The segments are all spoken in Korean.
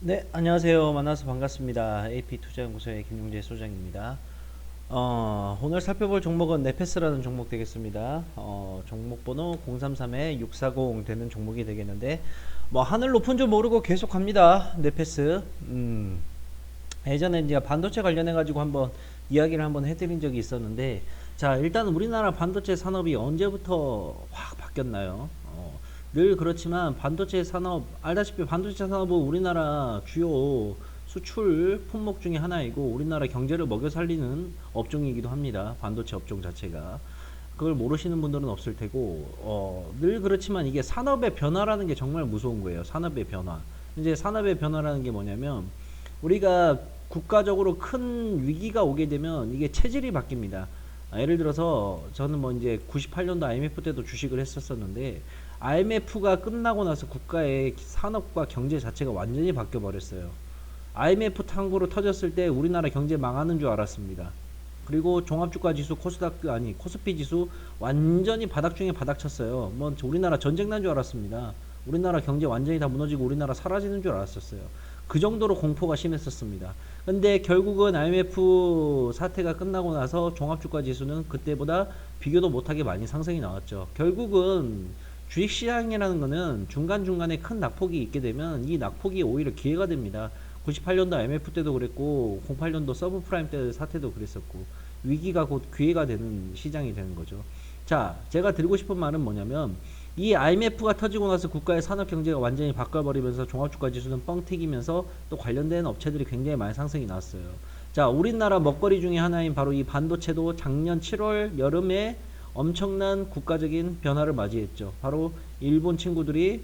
네, 안녕하세요. 만나서 반갑습니다. AP투자연구소의 김용재 소장입니다. 오늘 살펴볼 종목은 네페스라는 종목 되겠습니다. 종목 번호 033-640 되는 종목이 되겠는데, 뭐 하늘 높은 줄 모르고 계속 갑니다. 네페스. 예전에 이제 반도체 관련해 가지고 한번 이야기를 한번 해드린 적이 있었는데, 자, 일단 우리나라 반도체 산업이 언제부터 확 바뀌었나요? 늘 그렇지만 반도체 산업 알다시피 반도체 산업은 우리나라 주요 수출 품목 중에 하나이고 우리나라 경제를 먹여 살리는 업종이기도 합니다. 반도체 업종 자체가. 그걸 모르시는 분들은 없을 테고 늘 그렇지만 이게 산업의 변화라는 게 정말 무서운 거예요. 산업의 변화. 이제 산업의 변화라는 게 뭐냐면 우리가 국가적으로 큰 위기가 오게 되면 이게 체질이 바뀝니다. 예를 들어서 저는 뭐 이제 98년도 IMF 때도 주식을 했었었는데 IMF가 끝나고 나서 국가의 산업과 경제 자체가 완전히 바뀌어 버렸어요. IMF 탕구로 터졌을 때 우리나라 경제 망하는 줄 알았습니다. 그리고 종합주가 지수 코스닥 아니 코스피 지수 완전히 바닥 중에 바닥 쳤어요. 뭐 우리나라 전쟁 난 줄 알았습니다. 우리나라 경제 완전히 다 무너지고 우리나라 사라지는 줄 알았었어요. 그 정도로 공포가 심했었습니다. 근데 결국은 IMF 사태가 끝나고 나서 종합주가 지수는 그때보다 비교도 못하게 많이 상승이 나왔죠. 결국은 주식시장이라는 거는 중간중간에 큰 낙폭이 있게 되면 이 낙폭이 오히려 기회가 됩니다. 98년도 IMF 때도 그랬고 08년도 서브프라임 때 사태도 그랬었고 위기가 곧 기회가 되는 시장이 되는 거죠. 자, 제가 드리고 싶은 말은 뭐냐면 이 IMF가 터지고 나서 국가의 산업 경제가 완전히 바꿔버리면서 종합주가 지수는 뻥 튀기면서 또 관련된 업체들이 굉장히 많이 상승이 나왔어요. 자, 우리나라 먹거리 중에 하나인 바로 이 반도체도 작년 7월 여름에 엄청난 국가적인 변화를 맞이했죠. 바로 일본 친구들이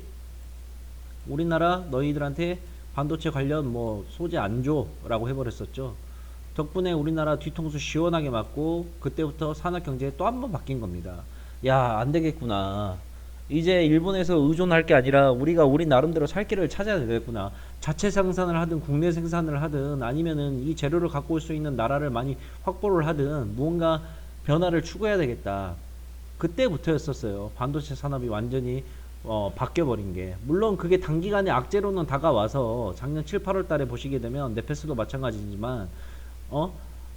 우리나라 너희들한테 반도체 관련 뭐 소재 안 줘라고 해버렸었죠. 덕분에 우리나라 뒤통수 시원하게 맞고 그때부터 산업경제 또 한 번 바뀐 겁니다. 야, 안 되겠구나. 이제 일본에서 의존할 게 아니라 우리가 우리 나름대로 살 길을 찾아야 되겠구나. 자체 생산을 하든 국내 생산을 하든 아니면은 이 재료를 갖고 올 수 있는 나라를 많이 확보를 하든 무언가 변화를 추구해야 되겠다. 그때부터였었어요. 반도체 산업이 완전히 바뀌어버린 게. 물론 그게 단기간에 악재로는 다가와서 작년 7, 8월 달에 보시게 되면 네페스도 마찬가지지만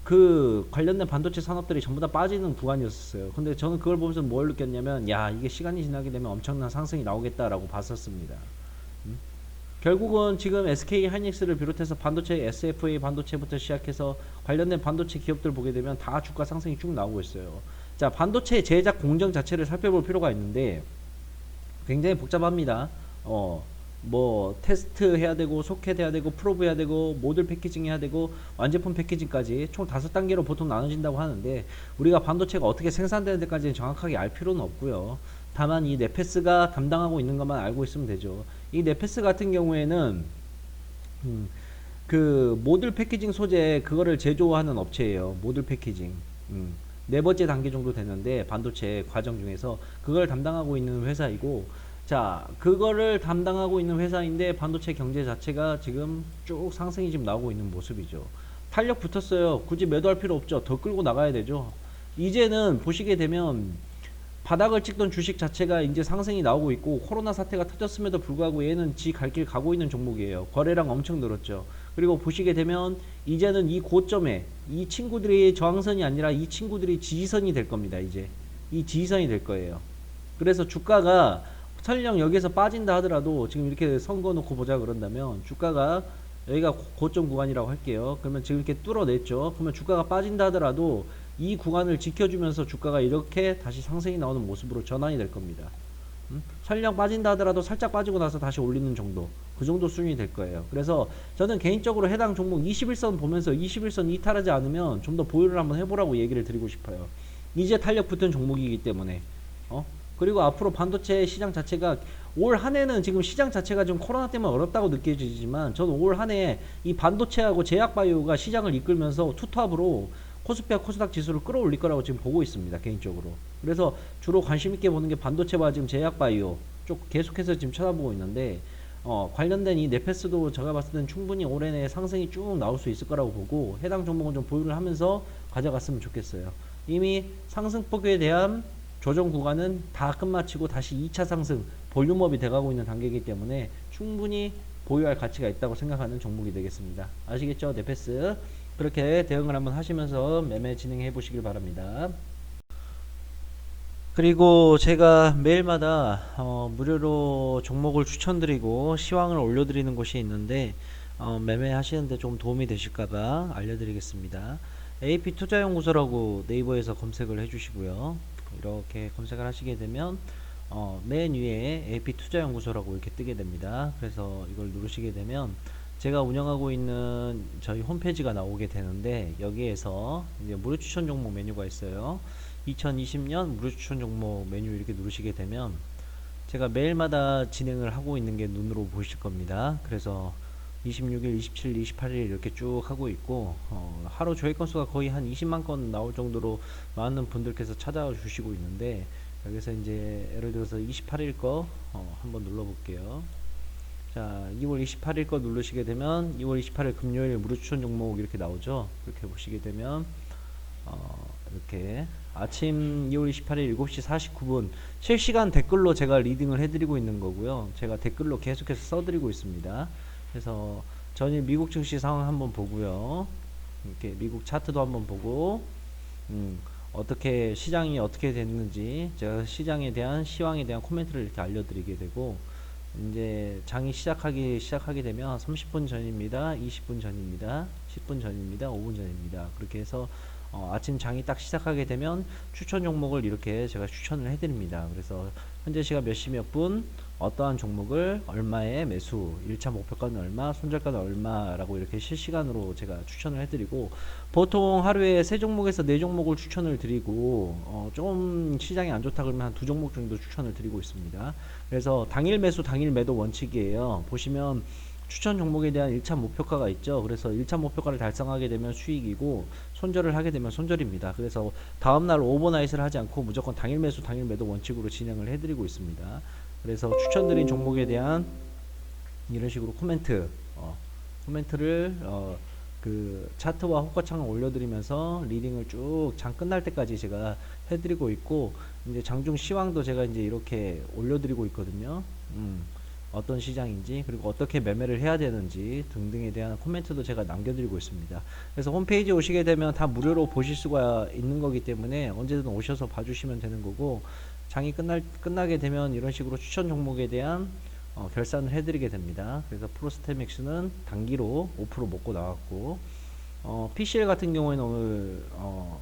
그 관련된 반도체 산업들이 전부 다 빠지는 구간이었어요. 근데 저는 그걸 보면서 뭘 느꼈냐면 야, 이게 시간이 지나게 되면 엄청난 상승이 나오겠다라고 봤었습니다. 결국은 지금 SK 하이닉스를 비롯해서 반도체 SFA 반도체부터 시작해서 관련된 반도체 기업들 보게 되면 다 주가 상승이 쭉 나오고 있어요. 자, 반도체 제작 공정 자체를 살펴볼 필요가 있는데 굉장히 복잡합니다. 뭐 테스트 해야 되고 소켓 해야 되고 프로브 해야 되고 모듈 패키징 해야 되고 완제품 패키징까지 총 5단계로 보통 나눠진다고 하는데 우리가 반도체가 어떻게 생산되는 데까지는 정확하게 알 필요는 없고요. 다만 이 네페스가 담당하고 있는 것만 알고 있으면 되죠. 이 네페스 같은 경우에는 그 모듈 패키징 소재 그거를 제조하는 업체예요. 모듈 패키징. 네 번째 단계 정도 되는데 반도체 과정 중에서 그걸 담당하고 있는 회사이고 자, 그거를 담당하고 있는 회사인데 반도체 경제 자체가 지금 쭉 상승이 지금 나오고 있는 모습이죠. 탄력 붙었어요. 굳이 매도할 필요 없죠. 더 끌고 나가야 되죠. 이제는 보시게 되면 바닥을 찍던 주식 자체가 이제 상승이 나오고 있고 코로나 사태가 터졌음에도 불구하고 얘는 지 갈 길 가고 있는 종목이에요. 거래량 엄청 늘었죠. 그리고 보시게 되면 이제는 이 고점에 이 친구들이 저항선이 아니라 이 친구들이 지지선이 될 겁니다. 이제 이 지지선이 될 거예요. 그래서 주가가 설령 여기서 빠진다 하더라도 지금 이렇게 선거 놓고 보자 그런다면 주가가 여기가 고점 구간이라고 할게요. 그러면 지금 이렇게 뚫어냈죠. 그러면 주가가 빠진다 하더라도 이 구간을 지켜주면서 주가가 이렇게 다시 상승이 나오는 모습으로 전환이 될 겁니다. 설령 빠진다 하더라도 살짝 빠지고 나서 다시 올리는 정도, 그 정도 수준이 될 거예요. 그래서 저는 개인적으로 해당 종목 21선 보면서 21선 이탈하지 않으면 좀 더 보유를 한번 해보라고 얘기를 드리고 싶어요. 이제 탄력 붙은 종목이기 때문에 그리고 앞으로 반도체 시장 자체가 올 한해는 지금 시장 자체가 좀 코로나 때문에 어렵다고 느껴지지만 저는 올 한해 이 반도체하고 제약바이오가 시장을 이끌면서 투톱으로 코스피와 코스닥 지수를 끌어올릴 거라고 지금 보고 있습니다. 개인적으로. 그래서 주로 관심 있게 보는 게 반도체와 지금 제약바이오 쪽 계속해서 지금 쳐다보고 있는데 관련된 이 네페스도 제가 봤을 때는 충분히 올해 내에 상승이 쭉 나올 수 있을 거라고 보고 해당 종목은 좀 보유를 하면서 가져갔으면 좋겠어요. 이미 상승폭에 대한 조정 구간은 다 끝마치고 다시 2차 상승 볼륨업이 돼가고 있는 단계이기 때문에 충분히 보유할 가치가 있다고 생각하는 종목이 되겠습니다. 아시겠죠? 네페스. 그렇게 대응을 한번 하시면서 매매 진행해 보시길 바랍니다. 그리고 제가 매일마다 무료로 종목을 추천드리고 시황을 올려드리는 곳이 있는데 매매하시는데 좀 도움이 되실까봐 알려드리겠습니다. AP투자연구소라고 네이버에서 검색을 해주시고요. 이렇게 검색을 하시게 되면 맨 위에 AP투자연구소라고 이렇게 뜨게 됩니다. 그래서 이걸 누르시게 되면 제가 운영하고 있는 저희 홈페이지가 나오게 되는데 여기에서 이제 무료 추천 종목 메뉴가 있어요. 2020년 무료 추천 종목 메뉴 이렇게 누르시게 되면 제가 매일마다 진행을 하고 있는 게 눈으로 보이실 겁니다. 그래서 26일, 27일, 28일 이렇게 쭉 하고 있고 하루 조회 건수가 거의 한 20만 건 나올 정도로 많은 분들께서 찾아와 주시고 있는데 여기서 이제 예를 들어서 28일 거 한번 눌러 볼게요. 자, 2월 28일 거 누르시게 되면 2월 28일 금요일 무료 추천 종목 이렇게 나오죠. 이렇게 보시게 되면 이렇게 아침 2월 28일 7시 49분 실시간 댓글로 제가 리딩을 해드리고 있는 거고요. 제가 댓글로 계속해서 써드리고 있습니다. 그래서 전일 미국 증시 상황 한번 보고요. 이렇게 미국 차트도 한번 보고 어떻게 시장이 어떻게 됐는지 제가 시장에 대한 시황에 대한 코멘트를 이렇게 알려드리게 되고 이제 장이 시작하게 되면 30분 전입니다. 20분 전입니다. 10분 전입니다. 5분 전입니다. 그렇게 해서 아침 장이 딱 시작하게 되면 추천 종목을 이렇게 제가 추천을 해드립니다. 그래서 현재 시각 몇 시 몇 분 어떠한 종목을 얼마에 매수 1차 목표가는 얼마 손절가는 얼마라고 이렇게 실시간으로 제가 추천을 해드리고 보통 하루에 3종목에서 4종목을 추천을 드리고 좀 시장이 안 좋다 그러면 한 2종목 정도 추천을 드리고 있습니다. 그래서 당일 매수 당일 매도 원칙이에요. 보시면 추천 종목에 대한 1차 목표가가 있죠. 그래서 1차 목표가를 달성하게 되면 수익이고 손절을 하게 되면 손절입니다. 그래서 다음날 오버나잇을 하지 않고 무조건 당일 매수 당일 매도 원칙으로 진행을 해드리고 있습니다. 그래서 추천드린 종목에 대한 이런 식으로 코멘트를 그 차트와 호가창을 올려드리면서 리딩을 쭉 장 끝날 때까지 제가 해드리고 있고 이제 장중 시황도 제가 이제 이렇게 올려드리고 있거든요. 어떤 시장인지 그리고 어떻게 매매를 해야 되는지 등등에 대한 코멘트도 제가 남겨드리고 있습니다. 그래서 홈페이지 오시게 되면 다 무료로 보실 수가 있는 거기 때문에 언제든 오셔서 봐주시면 되는 거고 장이 끝나게 되면 이런 식으로 추천 종목에 대한 결산을 해드리게 됩니다. 그래서 프로스테맥스는 단기로 5% 먹고 나왔고 PCL 같은 경우에는 오늘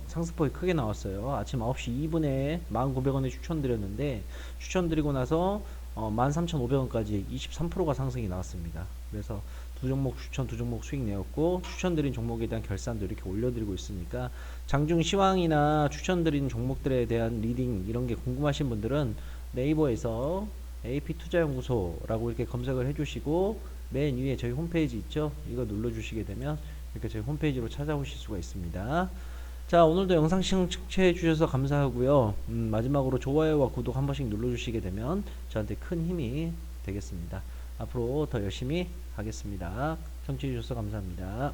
상승폭이 크게 나왔어요. 아침 9시 2분에 1,900원에 추천드렸는데 추천드리고 나서 13,500원까지 23%가 상승이 나왔습니다. 그래서 두 종목 추천, 두 종목 수익 내었고 추천드린 종목에 대한 결산도 이렇게 올려드리고 있으니까 장중 시황이나 추천드린 종목들에 대한 리딩 이런 게 궁금하신 분들은 네이버에서 AP투자연구소라고 이렇게 검색을 해주시고 맨 위에 저희 홈페이지 있죠? 이거 눌러주시게 되면 이렇게 저희 홈페이지로 찾아오실 수가 있습니다. 자, 오늘도 영상 시청해 주셔서 감사하고요. 마지막으로 좋아요와 구독 한 번씩 눌러주시게 되면 저한테 큰 힘이 되겠습니다. 앞으로 더 열심히 하겠습니다. 청취해 주셔서 감사합니다.